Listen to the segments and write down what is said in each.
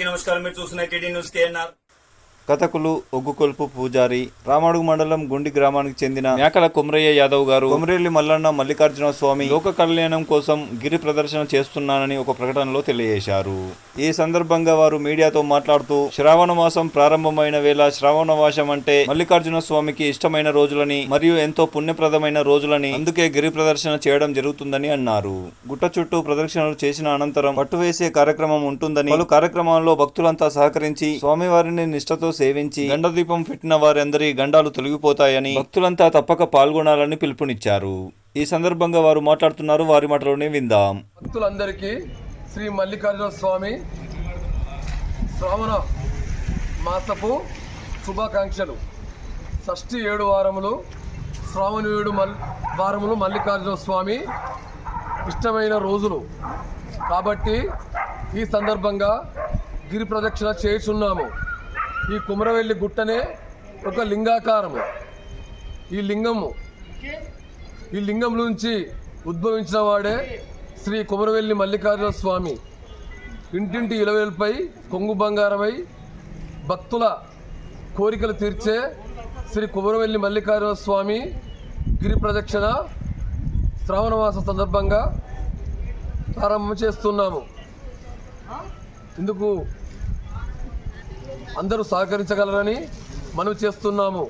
నమస్కారం. మీరు చూస్తున్న టీడీ న్యూస్ కేఎన్ఆర్. కథకులు ఒగ్గుకొల్పు పూజారి రామడుగు మండలం గుండి గ్రామానికి చెందిన మేకల కుమరయ్య యాదవ్ గారు కొమరెల్లి మల్లన్న మల్లికార్జున స్వామి లోక కళ్యాణం కోసం గిరి ప్రదర్శన చేస్తున్నానని ఒక ప్రకటనలో తెలియజేశారు. ఈ సందర్భంగా వారు మీడియాతో మాట్లాడుతూ శ్రావణ మాసం ప్రారంభమైన వేళ శ్రావణ మాసం అంటే మల్లికార్జున స్వామికి ఇష్టమైన రోజులని మరియు ఎంతో పుణ్యప్రదమైన రోజులని, అందుకే గిరి ప్రదర్శన చేయడం జరుగుతుందని అన్నారు. గుట్ట చుట్టూ ప్రదక్షిణలు చేసిన అనంతరం పట్టు వేసే కార్యక్రమం ఉంటుందని, పలు కార్యక్రమాల్లో భక్తులంతా సహకరించి స్వామివారిని నిష్ఠతో సేవించి గండదీపం పెట్టిన వారందరి గండాలు తొలగిపోతాయని, భక్తులంతా తప్పక పాల్గొనాలని పిలుపునిచ్చారు. ఈ సందర్భంగా వారు మాట్లాడుతున్నారు. వారి మాటలోనే విందాం. భక్తులందరికీ శ్రీ మల్లికార్జున స్వామి శ్రావణ మాసపు శుభాకాంక్షలు. షష్ఠి 7 వారములు, శ్రావణ 7 వారములు మల్లికార్జున స్వామి ఇష్టమైన రోజులు కాబట్టి ఈ సందర్భంగా గిరి ప్రదక్షిణ చేస్తున్నాము. ఈ కుమరవెల్లి గుట్టనే ఒక లింగాకారము. ఈ లింగం నుంచి ఉద్భవించిన వాడే శ్రీ కుమరవెల్లి మల్లికార్జున స్వామి. ఇంటింటి ఇలవేల్పై కొంగు బంగారమై భక్తుల కోరికలు తీర్చే శ్రీ కుమరవెల్లి మల్లికార్జున స్వామి గిరి ప్రదక్షిణ శ్రావణ మాస సందర్భంగా ప్రారంభం చేస్తున్నాము. ఇందుకు అందరూ సహకరించగలరని మనం చేస్తున్నాము.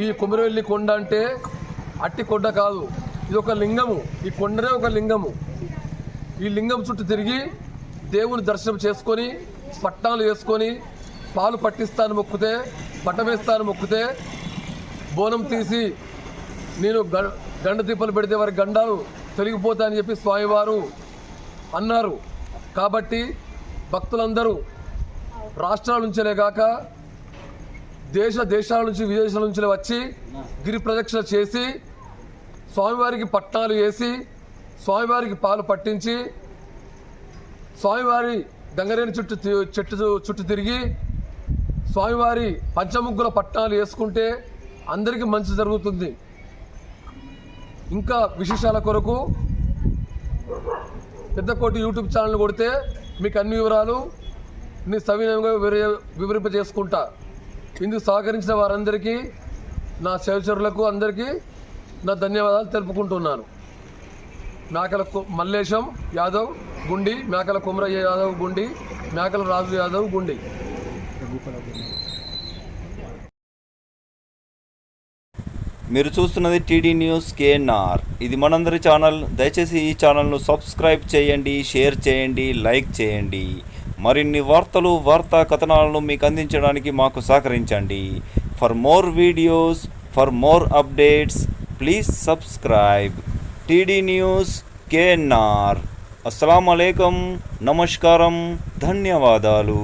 ఈ కుమరవెల్లి కొండ అంటే అట్టి కొండ కాదు, ఇది ఒక లింగము. ఈ కొండనే ఒక లింగము. ఈ లింగం చుట్టూ తిరిగి దేవుని దర్శనం చేసుకొని పట్టాలు వేసుకొని పాలు పట్టిస్తాను మొక్కితే, పట్టమేస్తాను మొక్కితే, బోనం తీసి నేను గండ దీపాలు పెడితే వారి గండాలు తొలగిపోతాయని చెప్పి స్వామివారు అన్నారు. కాబట్టి భక్తులందరూ రాష్ట్రాల నుంచే కాక దేశాల నుంచి విదేశాల నుంచి వచ్చి గిరి ప్రదక్షిణ చేసి స్వామివారికి పట్టాలు వేసి స్వామివారికి పాలు పట్టించి స్వామివారి గంగరేణి చుట్టూ తిరిగి స్వామివారి పంచముగ్గుల పట్టాలు వేసుకుంటే అందరికీ మంచి జరుగుతుంది. ఇంకా విశేషాల కొరకు పెద్దకోటి యూట్యూబ్ ఛానల్ కొడితే మీకు అన్ని వివరాలు సవినయంగా వివరింపజేసుకుంటా. ఇందుకు సహకరించిన వారందరికీ, నా సహచరులకు అందరికీ నా ధన్యవాదాలు తెలుపుకుంటున్నాను. మేకల మల్లేశం యాదవ్ గుండి, మేకల కుమరయ్య యాదవ్ గుండి, మేకల రాజు యాదవ్ గుండి. మీరు చూస్తున్నది టీడీ న్యూస్ కేఎన్ఆర్. ఇది మనందరి ఛానల్. దయచేసి ఈ ఛానల్ను సబ్స్క్రైబ్ చేయండి, షేర్ చేయండి, లైక్ చేయండి. మరిన్ని వార్తా కథనాలను మీకు అందించడానికి మాకు సహకరించండి. For more videos, for more updates, please subscribe TD news KNR. అస్సలాము అలైకుం, నమస్కారం, ధన్యవాదాలు.